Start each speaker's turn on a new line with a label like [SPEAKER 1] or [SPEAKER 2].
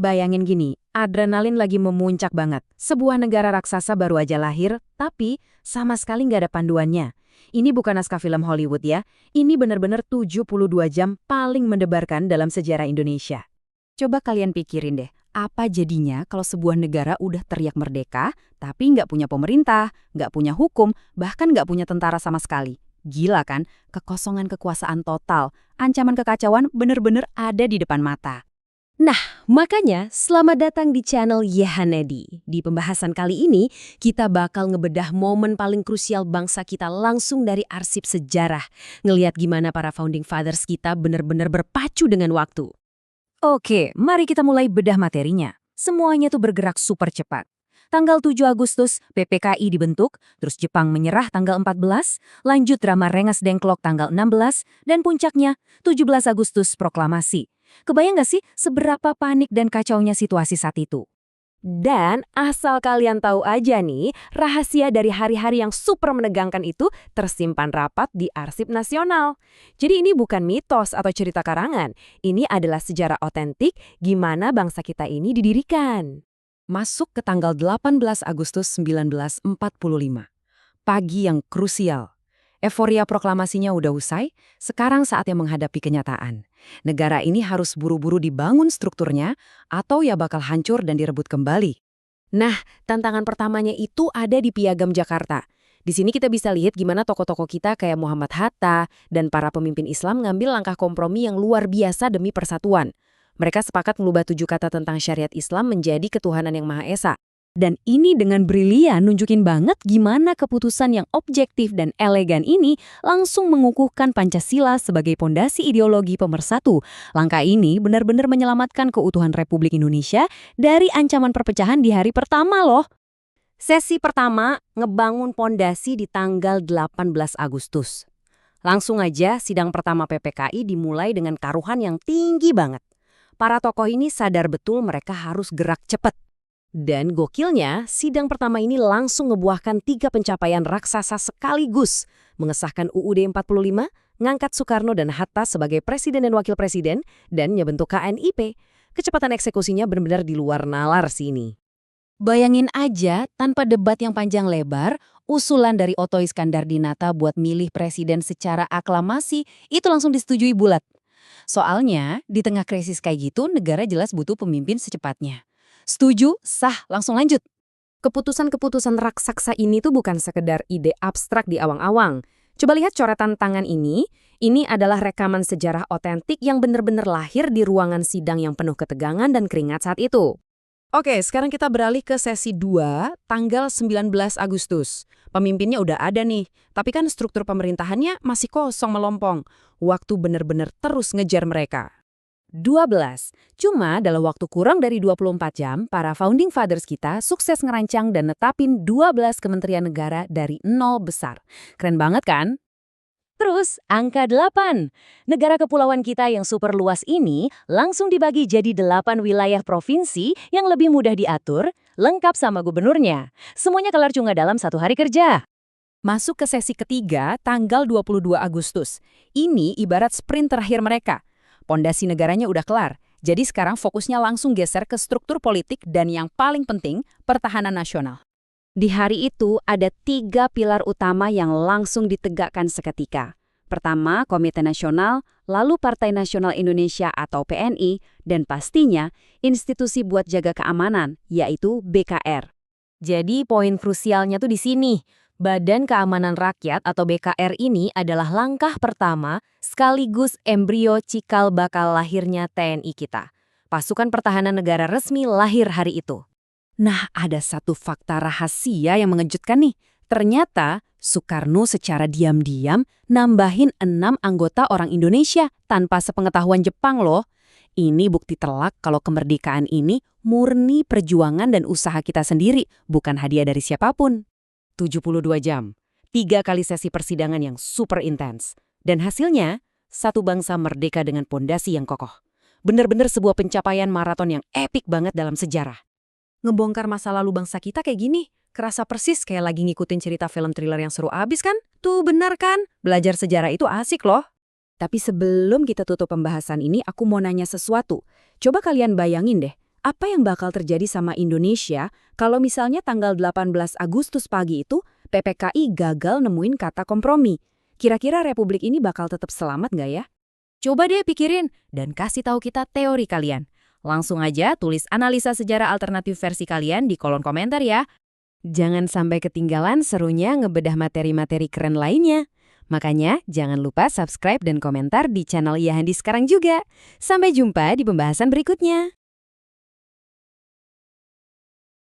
[SPEAKER 1] Bayangin gini, adrenalin lagi memuncak banget. Sebuah negara raksasa baru aja lahir, tapi sama sekali nggak ada panduannya. Ini bukan naskah film Hollywood ya, ini benar-benar 72 jam paling mendebarkan dalam sejarah Indonesia. Coba kalian pikirin deh, apa jadinya kalau sebuah negara udah teriak merdeka, tapi nggak punya pemerintah, nggak punya hukum, bahkan nggak punya tentara sama sekali. Gila kan? Kekosongan kekuasaan total, ancaman kekacauan bener-bener ada di depan mata.
[SPEAKER 2] Nah, makanya selamat datang di channel Yehanedi. Di pembahasan kali ini, kita bakal ngebedah momen paling krusial bangsa kita langsung dari arsip sejarah. Ngeliat gimana para founding fathers kita bener-bener berpacu dengan waktu.
[SPEAKER 1] Oke, mari kita mulai bedah materinya. Semuanya tuh bergerak super cepat. Tanggal 7 Agustus, PPKI dibentuk, terus Jepang menyerah tanggal 14, lanjut drama Rengas Dengklok tanggal 16, dan puncaknya 17 Agustus proklamasi. Kebayang gak sih seberapa panik dan kacaunya situasi saat itu?
[SPEAKER 2] Dan asal kalian tahu aja nih, rahasia dari hari-hari yang super menegangkan itu tersimpan rapat di Arsip Nasional. Jadi ini bukan mitos atau cerita karangan, ini adalah sejarah otentik gimana bangsa kita ini didirikan.
[SPEAKER 1] Masuk ke tanggal 18 Agustus 1945. Pagi yang krusial. Euforia proklamasinya udah usai, sekarang saatnya menghadapi kenyataan. Negara ini harus buru-buru dibangun strukturnya, atau ya bakal hancur dan direbut kembali.
[SPEAKER 2] Nah, tantangan pertamanya itu ada di Piagam Jakarta. Di sini kita bisa lihat gimana tokoh-tokoh kita kayak Muhammad Hatta dan para pemimpin Islam ngambil langkah kompromi yang luar biasa demi persatuan. Mereka sepakat mengubah 7 kata tentang syariat Islam menjadi ketuhanan yang Maha Esa.
[SPEAKER 1] Dan ini dengan brilian nunjukin banget gimana keputusan yang objektif dan elegan ini langsung mengukuhkan Pancasila sebagai pondasi ideologi pemersatu. Langkah ini benar-benar menyelamatkan keutuhan Republik Indonesia dari ancaman perpecahan di hari pertama loh.
[SPEAKER 2] Sesi pertama, ngebangun pondasi di tanggal 18 Agustus. Langsung aja sidang pertama PPKI dimulai dengan taruhan yang tinggi banget. Para tokoh ini sadar betul mereka harus gerak cepat. Dan gokilnya, sidang pertama ini langsung ngebuahkan 3 pencapaian raksasa sekaligus. Mengesahkan UUD 45, ngangkat Soekarno dan Hatta sebagai presiden dan wakil presiden, dan nyebentuk KNIP. Kecepatan eksekusinya benar-benar di luar nalar sini.
[SPEAKER 1] Bayangin aja, tanpa debat yang panjang lebar, usulan dari Otto Iskandar-Dinata buat milih presiden secara aklamasi itu langsung disetujui bulat. Soalnya, di tengah krisis kayak gitu, negara jelas butuh pemimpin secepatnya. Setuju, sah, langsung lanjut.
[SPEAKER 2] Keputusan-keputusan raksasa ini tuh bukan sekedar ide abstrak di awang-awang. Coba lihat coretan tangan ini adalah rekaman sejarah otentik yang benar-benar lahir di ruangan sidang yang penuh ketegangan dan keringat saat itu.
[SPEAKER 1] Oke, sekarang kita beralih ke sesi 2, tanggal 19 Agustus. Pemimpinnya udah ada nih, tapi kan struktur pemerintahannya masih kosong melompong. Waktu benar-benar terus ngejar mereka. 12. Cuma dalam waktu kurang dari 24 jam, para founding fathers kita sukses ngerancang dan netapin 12 kementerian negara dari nol besar. Keren banget kan? Terus, angka 8. Negara kepulauan kita yang super luas ini langsung dibagi jadi 8 wilayah provinsi yang lebih mudah diatur, lengkap sama gubernurnya. Semuanya kelar cuma dalam 1 hari kerja. Masuk ke sesi ketiga, tanggal 22 Agustus. Ini ibarat sprint terakhir mereka. Pondasi negaranya udah kelar, jadi sekarang fokusnya langsung geser ke struktur politik dan yang paling penting, pertahanan nasional.
[SPEAKER 2] Di hari itu ada 3 pilar utama yang langsung ditegakkan seketika. Pertama, Komite Nasional, lalu Partai Nasional Indonesia atau PNI, dan pastinya institusi buat jaga keamanan, yaitu BKR.
[SPEAKER 1] Jadi poin krusialnya tuh di sini. Badan Keamanan Rakyat atau BKR ini adalah langkah pertama sekaligus embrio cikal bakal lahirnya TNI kita. Pasukan pertahanan negara resmi lahir hari itu. Nah, ada satu fakta rahasia yang mengejutkan nih. Ternyata Soekarno secara diam-diam nambahin 6 anggota orang Indonesia tanpa sepengetahuan Jepang loh. Ini bukti telak kalau kemerdekaan ini murni perjuangan dan usaha kita sendiri, bukan hadiah dari siapapun. 72 jam, 3 kali sesi persidangan yang super intens. Dan hasilnya, satu bangsa merdeka dengan pondasi yang kokoh. Bener-bener sebuah pencapaian maraton yang epik banget dalam sejarah. Ngebongkar masa lalu bangsa kita kayak gini, kerasa persis kayak lagi ngikutin cerita film thriller yang seru abis kan? Tuh benar kan? Belajar sejarah itu asik loh. Tapi sebelum kita tutup pembahasan ini, aku mau nanya sesuatu. Coba kalian bayangin deh,
[SPEAKER 2] Apa yang bakal terjadi sama Indonesia kalau misalnya tanggal 18 Agustus pagi itu PPKI gagal nemuin kata kompromi? Kira-kira Republik ini bakal tetap selamat nggak ya?
[SPEAKER 1] Coba deh pikirin dan kasih tahu kita teori kalian. Langsung aja tulis analisa sejarah alternatif versi kalian di kolom komentar ya.
[SPEAKER 2] Jangan sampai ketinggalan serunya ngebedah materi-materi keren lainnya. Makanya jangan lupa subscribe dan komentar di channel Yahandi sekarang juga. Sampai jumpa di pembahasan berikutnya.